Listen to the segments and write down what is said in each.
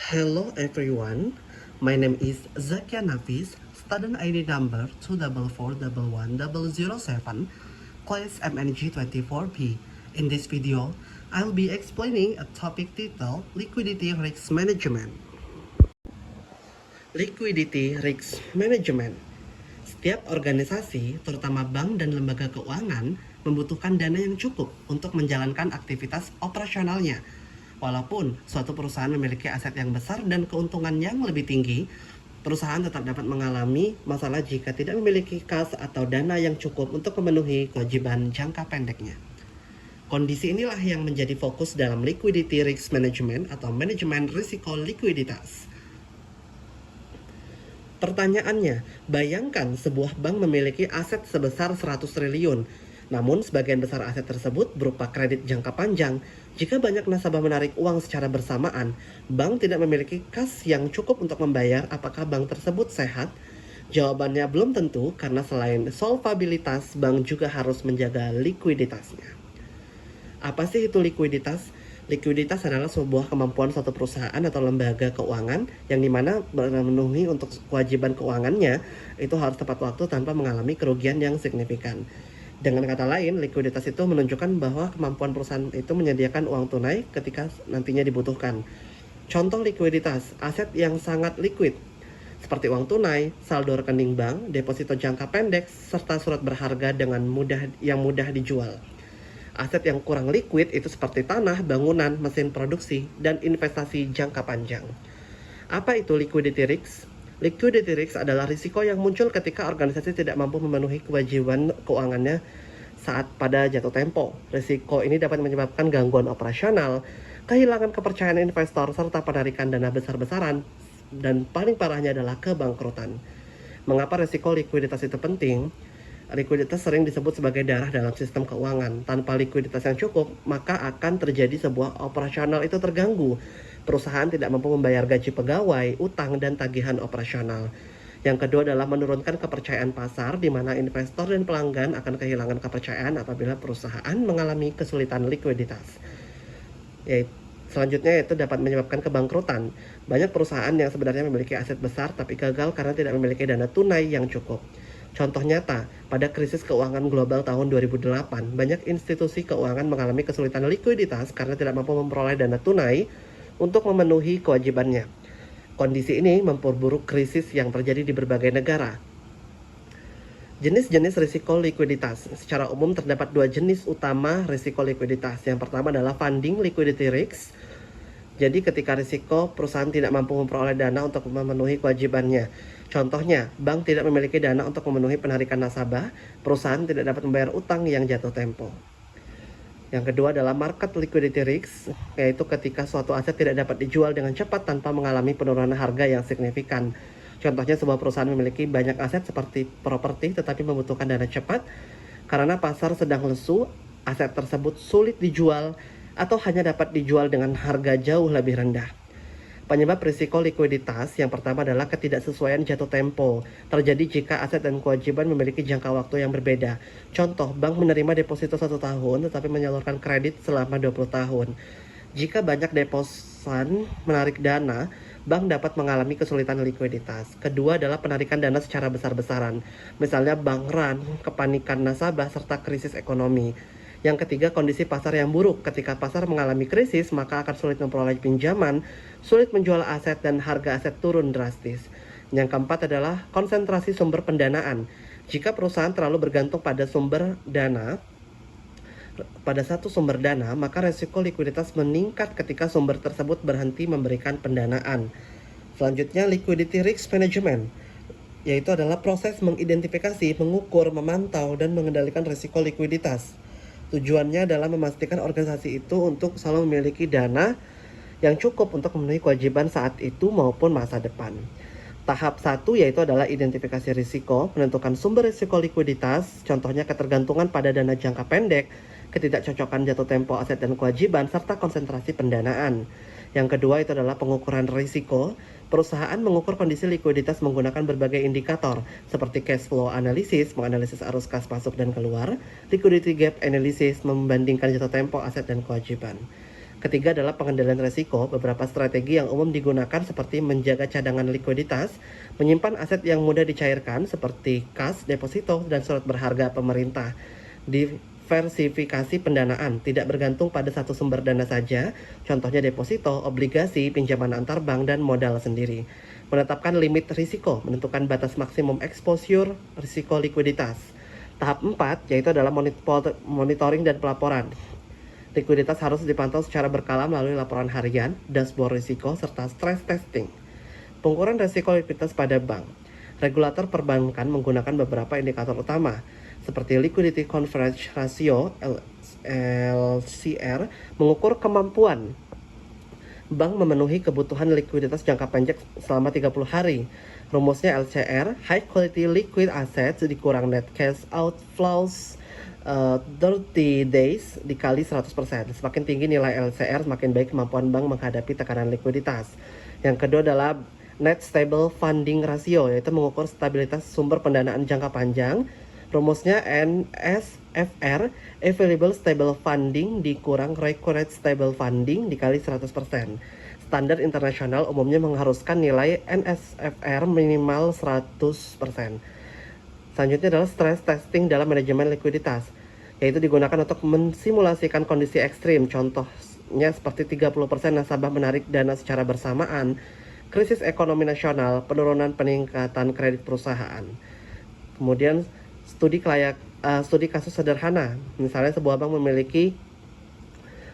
Hello everyone, my name is Zakia Nafis, student ID number 2441107, class MNG24P. In this video, I'll be explaining a topic titled Liquidity Risk Management. Liquidity Risk Management. Setiap organisasi, terutama bank dan lembaga keuangan, membutuhkan dana yang cukup untuk menjalankan aktivitas operasionalnya. Walaupun suatu perusahaan memiliki aset yang besar dan keuntungan yang lebih tinggi, perusahaan tetap dapat mengalami masalah jika tidak memiliki kas atau dana yang cukup untuk memenuhi kewajiban jangka pendeknya. Kondisi inilah yang menjadi fokus dalam liquidity risk management atau manajemen risiko likuiditas. Pertanyaannya, bayangkan sebuah bank memiliki aset sebesar 100 triliun. Namun, sebagian besar aset tersebut berupa kredit jangka panjang. Jika banyak nasabah menarik uang secara bersamaan, bank tidak memiliki kas yang cukup untuk membayar. Apakah bank tersebut sehat? Jawabannya belum tentu, karena selain solvabilitas, bank juga harus menjaga likuiditasnya. Apa sih itu likuiditas? Likuiditas adalah sebuah kemampuan suatu perusahaan atau lembaga keuangan yang dimana memenuhi untuk kewajiban keuangannya itu harus tepat waktu tanpa mengalami kerugian yang signifikan. Dengan kata lain, likuiditas itu menunjukkan bahwa kemampuan perusahaan itu menyediakan uang tunai ketika nantinya dibutuhkan. Contoh likuiditas, aset yang sangat liquid, seperti uang tunai, saldo rekening bank, deposito jangka pendek, serta surat berharga yang mudah dijual. Aset yang kurang liquid itu seperti tanah, bangunan, mesin produksi, dan investasi jangka panjang. Apa itu liquidity risk? Liquidity risk adalah risiko yang muncul ketika organisasi tidak mampu memenuhi kewajiban keuangannya saat pada jatuh tempo. Risiko ini dapat menyebabkan gangguan operasional, kehilangan kepercayaan investor, serta penarikan dana besar-besaran, dan paling parahnya adalah kebangkrutan. Mengapa risiko likuiditas itu penting? Likuiditas sering disebut sebagai darah dalam sistem keuangan. Tanpa likuiditas yang cukup, maka akan terjadi sebuah operasional itu terganggu. Perusahaan tidak mampu membayar gaji pegawai, utang, dan tagihan operasional. Yang kedua adalah menurunkan kepercayaan pasar, di mana investor dan pelanggan akan kehilangan kepercayaan apabila perusahaan mengalami kesulitan likuiditas. Selanjutnya itu dapat menyebabkan kebangkrutan. Banyak perusahaan yang sebenarnya memiliki aset besar tapi gagal karena tidak memiliki dana tunai yang cukup. Contoh nyata, pada krisis keuangan global tahun 2008, banyak institusi keuangan mengalami kesulitan likuiditas karena tidak mampu memperoleh dana tunai untuk memenuhi kewajibannya. Kondisi ini memperburuk krisis yang terjadi di berbagai negara. Jenis-jenis risiko likuiditas. Secara umum terdapat dua jenis utama risiko likuiditas. Yang pertama adalah funding liquidity risk. Jadi ketika risiko perusahaan tidak mampu memperoleh dana untuk memenuhi kewajibannya. Contohnya, bank tidak memiliki dana untuk memenuhi penarikan nasabah, perusahaan tidak dapat membayar utang yang jatuh tempo. Yang kedua adalah market liquidity risk, yaitu ketika suatu aset tidak dapat dijual dengan cepat tanpa mengalami penurunan harga yang signifikan. Contohnya sebuah perusahaan memiliki banyak aset seperti properti tetapi membutuhkan dana cepat karena pasar sedang lesu, aset tersebut sulit dijual atau hanya dapat dijual dengan harga jauh lebih rendah. Penyebab risiko likuiditas yang pertama adalah ketidaksesuaian jatuh tempo. Terjadi jika aset dan kewajiban memiliki jangka waktu yang berbeda. Contoh, bank menerima deposito 1 tahun tetapi menyalurkan kredit selama 20 tahun. Jika banyak deposan menarik dana, bank dapat mengalami kesulitan likuiditas. Kedua adalah penarikan dana secara besar-besaran. Misalnya bank run, kepanikan nasabah, serta krisis ekonomi. Yang ketiga, kondisi pasar yang buruk. Ketika pasar mengalami krisis, maka akan sulit memperoleh pinjaman, sulit menjual aset, dan harga aset turun drastis. Yang keempat adalah konsentrasi sumber pendanaan. Jika perusahaan terlalu bergantung pada satu sumber dana, maka resiko likuiditas meningkat ketika sumber tersebut berhenti memberikan pendanaan. Selanjutnya, liquidity risk management, yaitu adalah proses mengidentifikasi, mengukur, memantau, dan mengendalikan risiko likuiditas. Tujuannya adalah memastikan organisasi itu untuk selalu memiliki dana yang cukup untuk memenuhi kewajiban saat itu maupun masa depan. Tahap 1 yaitu adalah identifikasi risiko, menentukan sumber risiko likuiditas, contohnya ketergantungan pada dana jangka pendek, ketidakcocokan jatuh tempo aset dan kewajiban, serta konsentrasi pendanaan. Yang kedua itu adalah pengukuran risiko. Perusahaan mengukur kondisi likuiditas menggunakan berbagai indikator seperti cash flow analysis, menganalisis arus kas masuk dan keluar, liquidity gap analysis, membandingkan jatuh tempo aset dan kewajiban. Ketiga adalah pengendalian risiko. Beberapa strategi yang umum digunakan seperti menjaga cadangan likuiditas, menyimpan aset yang mudah dicairkan seperti kas, deposito, dan surat berharga pemerintah. Diversifikasi pendanaan, tidak bergantung pada satu sumber dana saja, contohnya deposito, obligasi, pinjaman antar bank, dan modal sendiri. Menetapkan limit risiko, menentukan batas maksimum exposure risiko likuiditas. Tahap 4 yaitu adalah monitoring dan pelaporan. Likuiditas harus dipantau secara berkala melalui laporan harian, dashboard risiko, serta stress testing. Pengukuran risiko likuiditas pada bank. Regulator perbankan menggunakan beberapa indikator utama, seperti Liquidity Coverage Ratio (LCR), mengukur kemampuan bank memenuhi kebutuhan likuiditas jangka pendek selama 30 hari. Rumusnya LCR, High Quality Liquid Assets dikurang Net Cash Outflows 30 days dikali 100%. Semakin tinggi nilai LCR, semakin baik kemampuan bank menghadapi tekanan likuiditas. Yang kedua adalah Net Stable Funding Ratio, yaitu mengukur stabilitas sumber pendanaan jangka panjang. Rumusnya NSFR, Available Stable Funding dikurang Required Stable Funding dikali 100%. Standar internasional umumnya mengharuskan nilai NSFR minimal 100%. Selanjutnya adalah stress testing dalam manajemen likuiditas, yaitu digunakan untuk mensimulasikan kondisi ekstrim, contohnya seperti 30% nasabah menarik dana secara bersamaan, krisis ekonomi nasional, penurunan peningkatan kredit perusahaan. Kemudian studi kasus sederhana, misalnya sebuah bank memiliki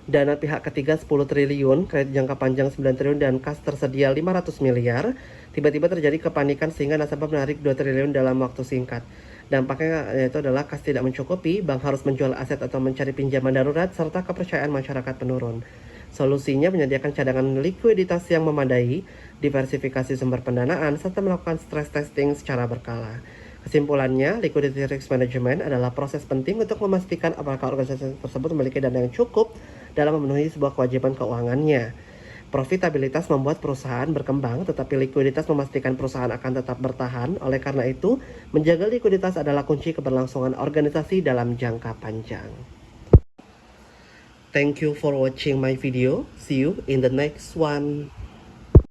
dana pihak ketiga 10 triliun, kredit jangka panjang 9 triliun, dan kas tersedia 500 miliar. Tiba-tiba terjadi kepanikan sehingga nasabah menarik 2 triliun dalam waktu singkat. Dampaknya yaitu adalah kas tidak mencukupi, bank harus menjual aset atau mencari pinjaman darurat, serta kepercayaan masyarakat menurun. Solusinya menyediakan cadangan likuiditas yang memadai, diversifikasi sumber pendanaan, serta melakukan stress testing secara berkala. Kesimpulannya, liquidity risk management adalah proses penting untuk memastikan apakah organisasi tersebut memiliki dana yang cukup dalam memenuhi sebuah kewajiban keuangannya. Profitabilitas membuat perusahaan berkembang, tetapi likuiditas memastikan perusahaan akan tetap bertahan. Oleh karena itu, menjaga likuiditas adalah kunci keberlangsungan organisasi dalam jangka panjang. Thank you for watching my video. See you in the next one.